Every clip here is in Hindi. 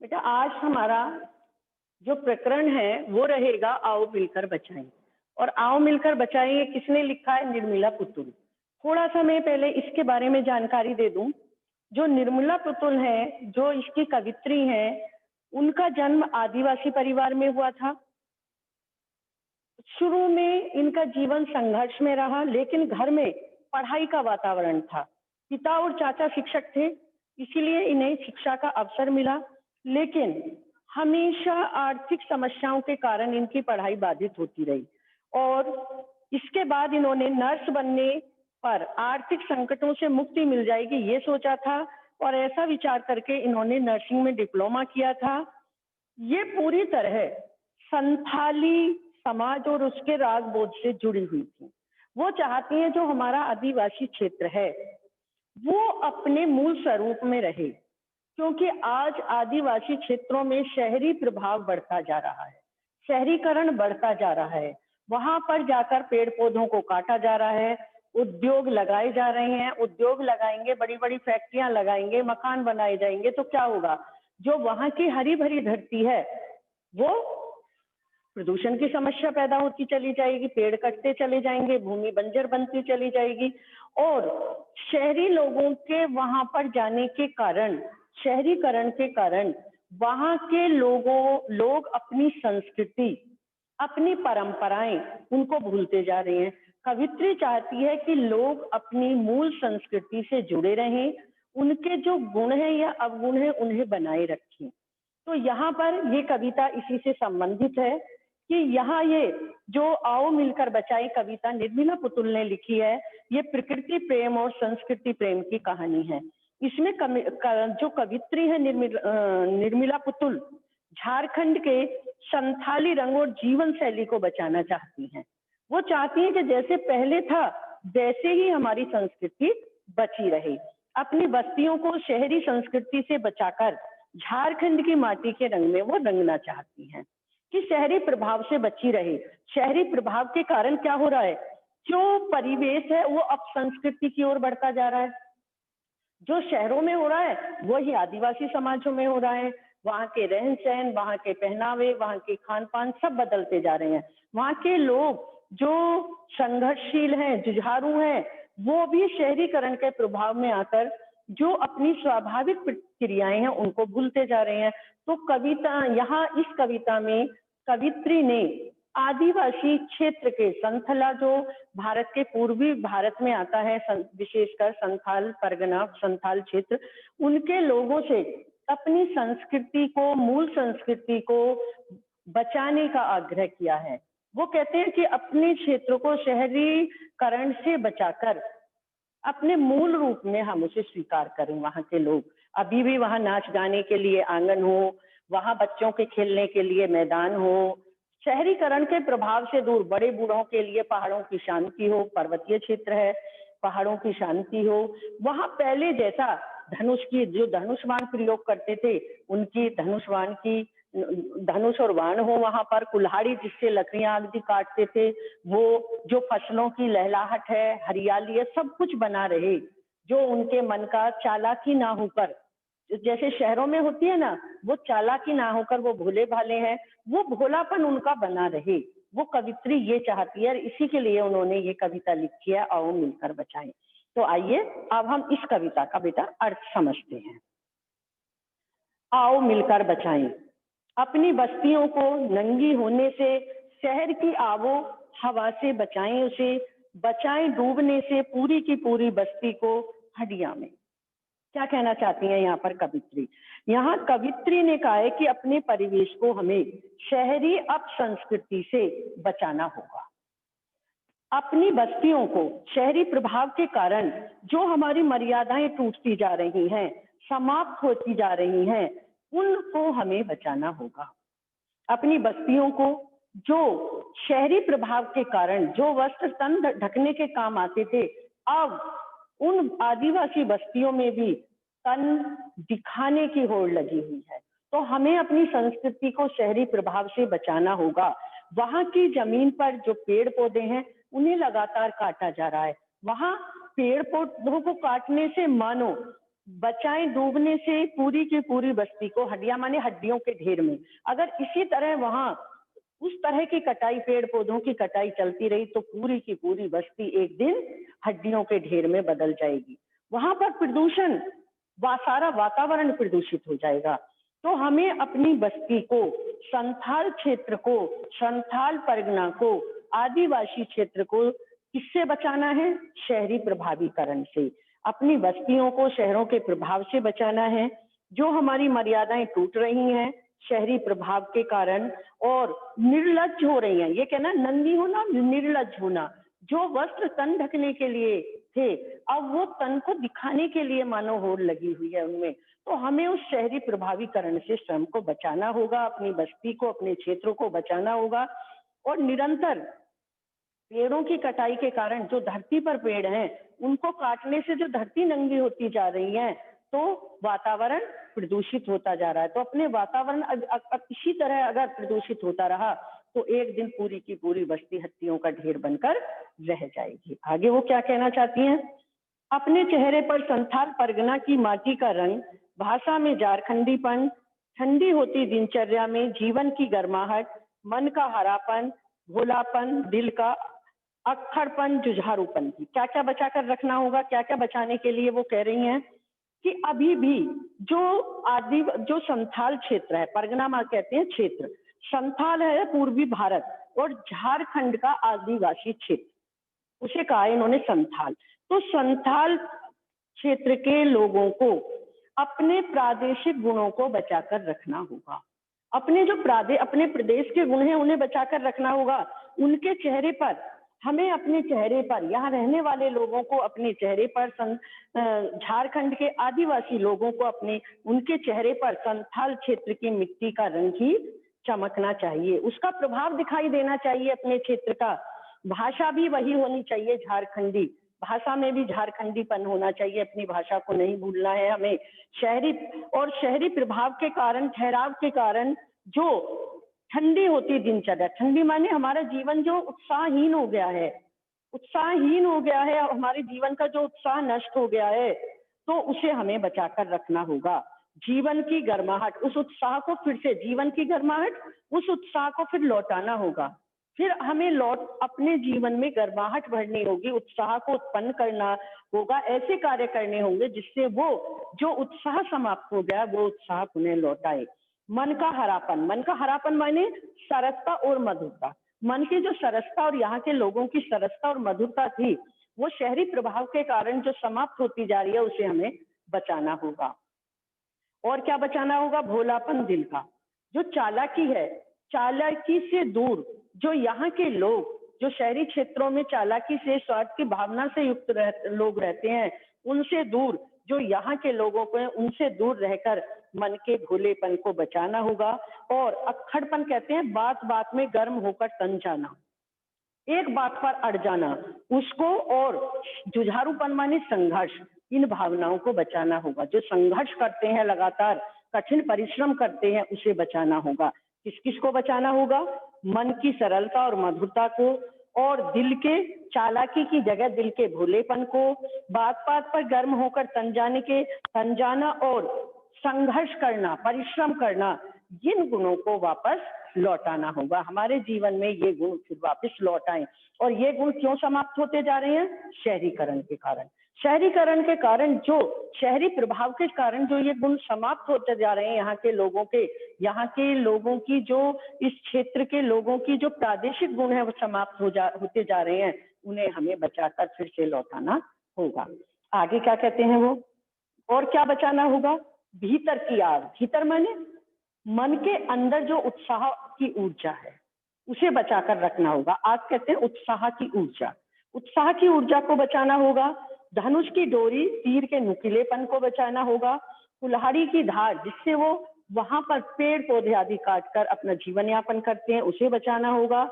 बेटा आज हमारा जो प्रकरण है वो रहेगा आओ मिलकर बचाएं। और आओ मिलकर बचाएं ये किसने लिखा है? निर्मला पुतुल। थोड़ा सा मैं पहले इसके बारे में जानकारी दे दूं। जो निर्मला पुतुल है, जो इसकी कवित्री है, उनका जन्म आदिवासी परिवार में हुआ था। शुरू में इनका जीवन संघर्ष में रहा, लेकिन घर में पढ़ाई का वातावरण था। पिता और चाचा शिक्षक थे, इसीलिए इन्हें शिक्षा का अवसर मिला। लेकिन हमेशा आर्थिक समस्याओं के कारण इनकी पढ़ाई बाधित होती रही और इसके बाद इन्होंने नर्स बनने पर आर्थिक संकटों से मुक्ति मिल जाएगी ये सोचा था और ऐसा विचार करके इन्होंने नर्सिंग में डिप्लोमा किया था। ये पूरी तरह संथाली समाज और उसके राग बोध से जुड़ी हुई थी। वो चाहती हैं जो हमारा आदिवासी क्षेत्र है वो अपने मूल स्वरूप में रहे, क्योंकि आज आदिवासी क्षेत्रों में शहरी प्रभाव बढ़ता जा रहा है, शहरीकरण बढ़ता जा रहा है। वहां पर जाकर पेड़ पौधों को काटा जा रहा है, उद्योग लगाए जा रहे हैं। उद्योग लगाएंगे, बड़ी बड़ी फैक्ट्रियां लगाएंगे, मकान बनाए जाएंगे, तो क्या होगा? जो वहां की हरी भरी धरती है वो प्रदूषण की समस्या पैदा होती चली जाएगी, पेड़ कटते चले जाएंगे, भूमि बंजर बनती चली जाएगी। और शहरी लोगों के वहां पर जाने के कारण, शहरीकरण के कारण वहां के लोग अपनी संस्कृति, अपनी परंपराएं उनको भूलते जा रहे हैं। कवित्री चाहती है कि लोग अपनी मूल संस्कृति से जुड़े रहें, उनके जो गुण है या अवगुण है उन्हें बनाए रखें। तो यहाँ पर ये कविता इसी से संबंधित है कि यहाँ ये जो आओ मिलकर बचाएं कविता निर्मला पुतुल ने लिखी है, ये प्रकृति प्रेम और संस्कृति प्रेम की कहानी है। इसमें जो कवित्री है निर्मला पुतुल झारखंड के संथाली रंग और जीवन शैली को बचाना चाहती हैं। वो चाहती हैं कि जैसे पहले था वैसे ही हमारी संस्कृति बची रहे। अपनी बस्तियों को शहरी संस्कृति से बचाकर झारखंड की माटी के रंग में वो रंगना चाहती हैं कि शहरी प्रभाव से बची रहे। शहरी प्रभाव के कारण क्या हो रहा है? जो परिवेश है वो अब संस्कृति की ओर बढ़ता जा रहा है। जो शहरों में हो रहा है वही आदिवासी समाजों में हो रहा है। वहां के रहन सहन, वहां के पहनावे, वहां के खान पान सब बदलते जा रहे हैं। वहां के लोग जो संघर्षशील हैं, जुझारू हैं, वो भी शहरीकरण के प्रभाव में आकर जो अपनी स्वाभाविक क्रियाएं हैं उनको भूलते जा रहे हैं। तो कविता यहाँ इस कविता में कवित्री ने आदिवासी क्षेत्र के संथला, जो भारत के पूर्वी भारत में आता है, विशेषकर संथाल परगना, संथाल क्षेत्र, उनके लोगों से अपनी संस्कृति को, मूल संस्कृति को बचाने का आग्रह किया है। वो कहते हैं कि अपने क्षेत्र को शहरीकरण से बचाकर अपने मूल रूप में हम उसे स्वीकार करें। वहां के लोग अभी भी वहां नाच गाने के लिए आंगन हो, वहां बच्चों के खेलने के लिए मैदान हो, शहरीकरण के प्रभाव से दूर बड़े बूढ़ों के लिए पहाड़ों की शांति हो, पर्वतीय क्षेत्र है, पहाड़ों की शांति हो। वहां पहले जैसा धनुष की, जो धनुष बाण प्रयोग करते थे, उनकी धनुष और बाण हो, वहां पर कुल्हाड़ी जिससे लकड़ियां आदि काटते थे, वो जो फसलों की लहलाहट है, हरियाली है, सब कुछ बना रहे। जो उनके मन का चालाकी ना होकर, जैसे शहरों में होती है ना, वो चालाकी ना होकर वो भोले भाले हैं, वो भोलापन उनका बना रहे। वो कवित्री ये चाहती है, इसी के लिए उन्होंने ये कविता लिखी है, आओ मिलकर बचाएं। तो आइए अब हम इस कविता का बेटा अर्थ समझते हैं। आओ मिलकर बचाएं। अपनी बस्तियों को नंगी होने से, शहर की आबो हवा से बचाएं उसे, बचाएं डूबने से पूरी की पूरी बस्ती को हड्डियां में। क्या कहना चाहती हैं यहाँ पर कवित्री? यहाँ कवित्री ने कहा है कि अपने परिवेश को हमें शहरी अपसंस्कृति से बचाना होगा। अपनी बस्तियों को शहरी प्रभाव के कारण जो हमारी मर्यादाएं टूटती जा रही हैं, समाप्त होती जा रही हैं, उनको हमें बचाना होगा। अपनी बस्तियों को जो शहरी प्रभाव के कारण जो वस्त्र तन ढकने के काम आते थे, अब उन आदिवासी बस्तियों में भी तन दिखाने की होड़ लगी हुई है। तो हमें अपनी संस्कृति को शहरी प्रभाव से बचाना होगा। वहां की जमीन पर जो पेड़ पौधे हैं उन्हें लगातार काटा जा रहा है। वहां पेड़ पौधों को काटने से मानो बचाएं डूबने से पूरी की पूरी बस्ती को, हड्डियां माने हड्डियों के ढेर में। अगर इसी तरह वहां उस तरह की कटाई, पेड़ पौधों की कटाई चलती रही तो पूरी की पूरी बस्ती एक दिन हड्डियों के ढेर में बदल जाएगी। वहां पर प्रदूषण, सारा वातावरण प्रदूषित हो जाएगा। तो हमें अपनी बस्ती को, संथाल क्षेत्र को, संथाल परगना को, आदिवासी क्षेत्र को किससे बचाना है? शहरी प्रभावीकरण से। अपनी बस्तियों को शहरों के प्रभाव से बचाना है। जो हमारी मर्यादाएं टूट रही हैं शहरी प्रभाव के कारण और निर्लज्ज हो रही हैं, ये कहना नंगी होना, निर्लज्ज होना। जो वस्त्र तन ढकने के लिए थे अब वो तन को दिखाने के लिए मानो होड़ लगी हुई है उनमें। तो हमें उस शहरी प्रभावीकरण से स्वयं को बचाना होगा, अपनी बस्ती को, अपने क्षेत्रों को बचाना होगा। और निरंतर पेड़ों की कटाई के कारण जो धरती पर पेड़ हैं उनको काटने से जो धरती नंगी होती जा रही है तो वातावरण प्रदूषित होता जा रहा है। तो अपने वातावरण इसी तरह अगर प्रदूषित होता रहा तो एक दिन पूरी की पूरी बस्ती हत्तियों का ढेर बनकर रह जाएगी। आगे वो क्या कहना चाहती हैं? अपने चेहरे पर संथाल परगना की माटी का रंग, भाषा में झारखंडीपन, ठंडी होती दिनचर्या में जीवन की गर्माहट, मन का हरापन, भोलापन, दिल का अक्खड़पन, जुझारूपन की क्या क्या बचा कर रखना होगा, क्या क्या बचाने के लिए वो कह रही हैं कि अभी भी जो संथाल क्षेत्र है, परगना माँ कहते हैं क्षेत्र, संथाल है पूर्वी भारत और झारखंड का आदिवासी क्षेत्र, उसे कहा है इन्होंने संथाल। तो संथाल क्षेत्र के लोगों को अपने प्रादेशिक गुणों को बचाकर रखना होगा। अपने जो अपने प्रदेश के गुण हैं उन्हें बचाकर रखना होगा। उनके चेहरे पर, हमें अपने चेहरे पर, यहाँ रहने वाले लोगों को अपने चेहरे पर, झारखंड के आदिवासी लोगों को अपने उनके चेहरे पर संथाल क्षेत्र की मिट्टी का रंग ही चमकना चाहिए, उसका प्रभाव दिखाई देना चाहिए अपने क्षेत्र का। भाषा भी वही होनी चाहिए झारखंडी, भाषा में भी झारखंडीपन होना चाहिए, अपनी भाषा को नहीं भूलना है हमें। शहरी प्रभाव के कारण, ठहराव के कारण जो ठंडी होती दिनचर्या, ठंडी माने हमारा जीवन जो उत्साहहीन हो गया है, उत्साहहीन हो गया है, हमारे जीवन का जो उत्साह नष्ट हो गया है तो उसे हमें बचाकर रखना होगा। जीवन की गर्माहट, उस उत्साह को फिर से, जीवन की गर्माहट, उस उत्साह को फिर लौटाना होगा। फिर हमें अपने जीवन में गर्माहट भरनी होगी, उत्साह को उत्पन्न करना होगा, ऐसे कार्य करने होंगे जिससे वो जो उत्साह समाप्त हो गया वो उत्साह पुनः लौटाए। मन का हरापन माने सरसता और मधुरता। मन की जो सरसता और यहाँ के लोगों की सरसता और मधुरता थी वो शहरी प्रभाव के कारण जो समाप्त होती जा रही है उसे हमें बचाना होगा। और क्या बचाना होगा? भोलापन दिल का, जो चालाकी है, चालाकी से दूर, जो यहाँ के लोग जो शहरी क्षेत्रों में चालाकी से, स्वार्थ की भावना से युक्त लोग रहते हैं उनसे दूर, जो यहाँ के लोगों को है उनसे दूर रहकर मन के भोलेपन को बचाना होगा। और अक्खड़पन कहते हैं बात बात में गर्म होकर तन जाना, एक बात पर अड़ जाना उसको, और जुझारूपन माने संघर्ष, इन भावनाओं को बचाना होगा। जो संघर्ष करते हैं, लगातार कठिन परिश्रम करते हैं, उसे बचाना होगा। किस किस को बचाना होगा? मन की सरलता और मधुरता को, और दिल के चालाकी की जगह दिल के भोलेपन को, बात बात पर गर्म होकर तन जाना और संघर्ष करना, परिश्रम करना, जिन गुणों को वापस लौटाना होगा। हमारे जीवन में ये गुण फिर वापस लौट आए। और ये गुण क्यों समाप्त होते जा रहे हैं? शहरीकरण के कारण। शहरीकरण के कारण, जो शहरी प्रभाव के कारण जो ये गुण समाप्त होते जा रहे हैं, यहाँ के लोगों की जो, इस क्षेत्र के लोगों की जो प्रादेशिक गुण है वो समाप्त होते जा रहे हैं, उन्हें हमें बचाकर फिर से लौटाना होगा। आगे क्या कहते हैं वो? और क्या बचाना होगा? भीतर की आग, भीतर माने मन के अंदर जो उत्साह की ऊर्जा है उसे बचाकर रखना होगा। आग कहते हैं उत्साह की ऊर्जा, उत्साह की ऊर्जा को बचाना होगा। धनुष की डोरी, तीर के नुकीलेपन को बचाना होगा। कुल्हाड़ी की धार, जिससे वो वहां पर पेड़ पौधे आदि काटकर अपना जीवन यापन करते हैं, उसे बचाना होगा।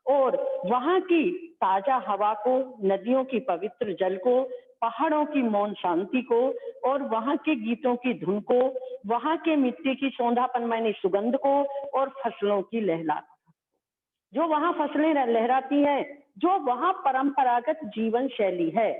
और वहां की ताजा हवा को, नदियों की पवित्र जल को, पहाड़ों की मौन शांति को, और वहां के गीतों की धुन को, वहां के मिट्टी की सौंधापन माने सुगंध को, और फसलों की लहराहट, जो वहां फसलें लहराती हैं, जो वहां परंपरागत जीवन शैली है,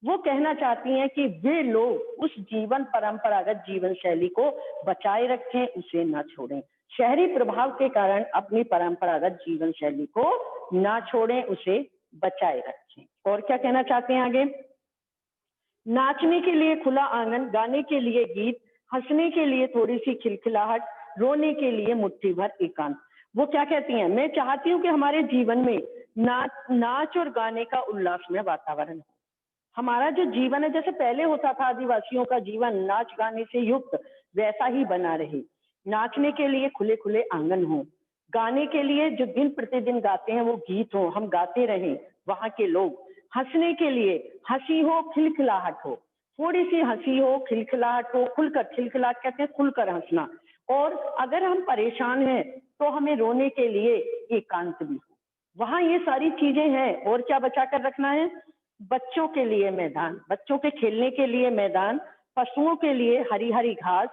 वो कहना चाहती हैं कि वे लोग उस परंपरागत जीवन शैली को बचाए रखें, उसे ना छोड़ें। शहरी प्रभाव के कारण अपनी परंपरागत जीवन शैली को ना छोड़ें, उसे बचाए रखें। और क्या कहना चाहते हैं आगे? नाचने के लिए खुला आंगन, गाने के लिए गीत, हंसने के लिए थोड़ी सी खिलखिलाहट, रोने के लिए मुट्ठी भर एकांत। वो क्या कहती हैं? मैं चाहती हूँ कि हमारे जीवन में नाच और गाने का उल्लासमय वातावरण हो। हमारा जो जीवन है, जैसे पहले होता था आदिवासियों का जीवन नाच गाने से युक्त, वैसा ही बना रहे। नाचने के लिए खुले खुले आंगन हो, गाने के लिए जो दिन प्रतिदिन गाते हैं वो गीत हो, हम गाते रहें वहां के लोग। हंसने के लिए हंसी हो, खिलखिलाहट हो, थोड़ी सी हंसी हो, खिलखिलाहट हो, खुलकर, खिलखिलाहट कहते हैं खुलकर हंसना। और अगर हम परेशान हैं तो हमें रोने के लिए एकांत भी हो। वहां ये सारी चीजें हैं। और क्या बचा कर रखना है? बच्चों के लिए मैदान, बच्चों के खेलने के लिए मैदान, पशुओं के लिए हरी हरी घास,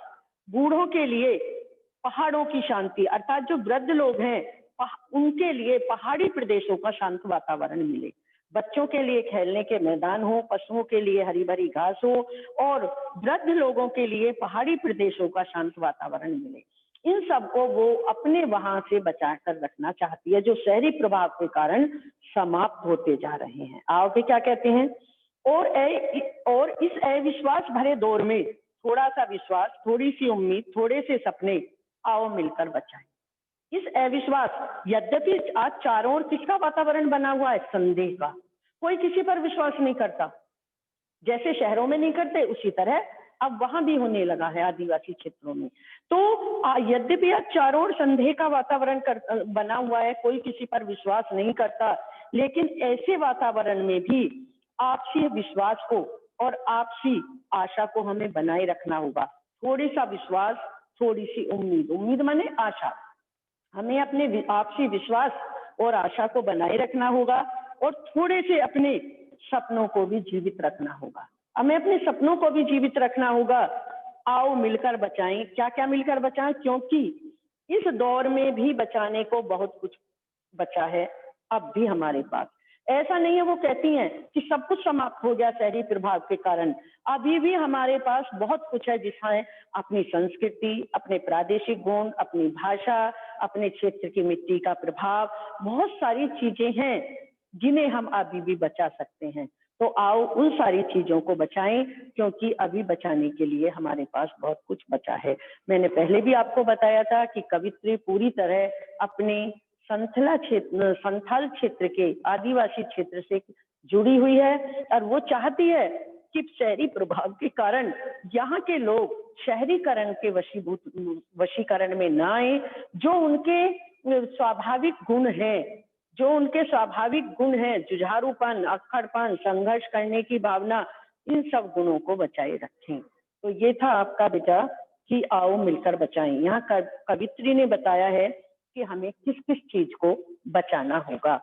बूढ़ों के लिए पहाड़ों की शांति, अर्थात जो वृद्ध लोग हैं उनके लिए पहाड़ी प्रदेशों का शांत वातावरण मिले। बच्चों के लिए खेलने के मैदान हो, पशुओं के लिए हरी भरी घास हो, और वृद्ध लोगों के लिए पहाड़ी प्रदेशों का शांत वातावरण मिले। इन सबको वो अपने वहां से बचा कर रखना चाहती है, जो शहरी प्रभाव के कारण समाप्त होते जा रहे हैं। आगे क्या कहते हैं? और इस अविश्वास भरे दौर में थोड़ा सा विश्वास, थोड़ी सी उम्मीद, थोड़े से सपने, आओ मिलकर बचाएं। इस अविश्वास, यद्यपि आज चारों ओर किसका वातावरण बना हुआ है? संदेह का। कोई किसी पर विश्वास नहीं करता। जैसे शहरों में नहीं करते, उसी तरह अब वहां भी होने लगा है आदिवासी क्षेत्रों में। तो यद्यपि आज चारों ओर संदेह का वातावरण बना हुआ है, कोई किसी पर विश्वास नहीं करता, लेकिन ऐसे वातावरण में भी आपसी विश्वास को और आपसी आशा को हमें बनाए रखना होगा। थोड़ी सा विश्वास, थोड़ी सी उम्मीद, उम्मीद माने आशा। हमें अपने आपसी विश्वास और आशा को बनाए रखना होगा, और थोड़े से अपने सपनों को भी जीवित रखना होगा। हमें अपने सपनों को भी जीवित रखना होगा। आओ मिलकर बचाएं। क्या क्या मिलकर बचाएं? क्योंकि इस दौर में भी बचाने को बहुत कुछ बचा है अब भी हमारे पास। ऐसा नहीं है, वो कहती हैं कि सब कुछ समाप्त हो गया शहरी प्रभाव के कारण। अभी भी हमारे पास बहुत कुछ है, जिसमें अपनी संस्कृति, अपने प्रादेशिक गुण, अपनी भाषा, अपने क्षेत्र की मिट्टी का प्रभाव, बहुत सारी चीजें हैं जिन्हें हम अभी भी बचा सकते हैं। तो आओ उन सारी चीजों को बचाएं, क्योंकि अभी बचाने के लिए हमारे पास बहुत कुछ बचा है। मैंने पहले भी आपको बताया था कि कवित्री पूरी तरह अपने संथाल क्षेत्र के आदिवासी क्षेत्र से जुड़ी हुई है, और वो चाहती है कि शहरी प्रभाव के कारण यहाँ के लोग शहरीकरण के वशीकरण में ना आए। जो उनके स्वाभाविक गुण हैं, जुझारूपन, अक्खड़पन, संघर्ष करने की भावना, इन सब गुणों को बचाए रखें। तो ये था आपका बेटा कि आओ मिलकर बचाएं। यहाँ कवित्री ने बताया है कि हमें किस किस चीज को बचाना होगा।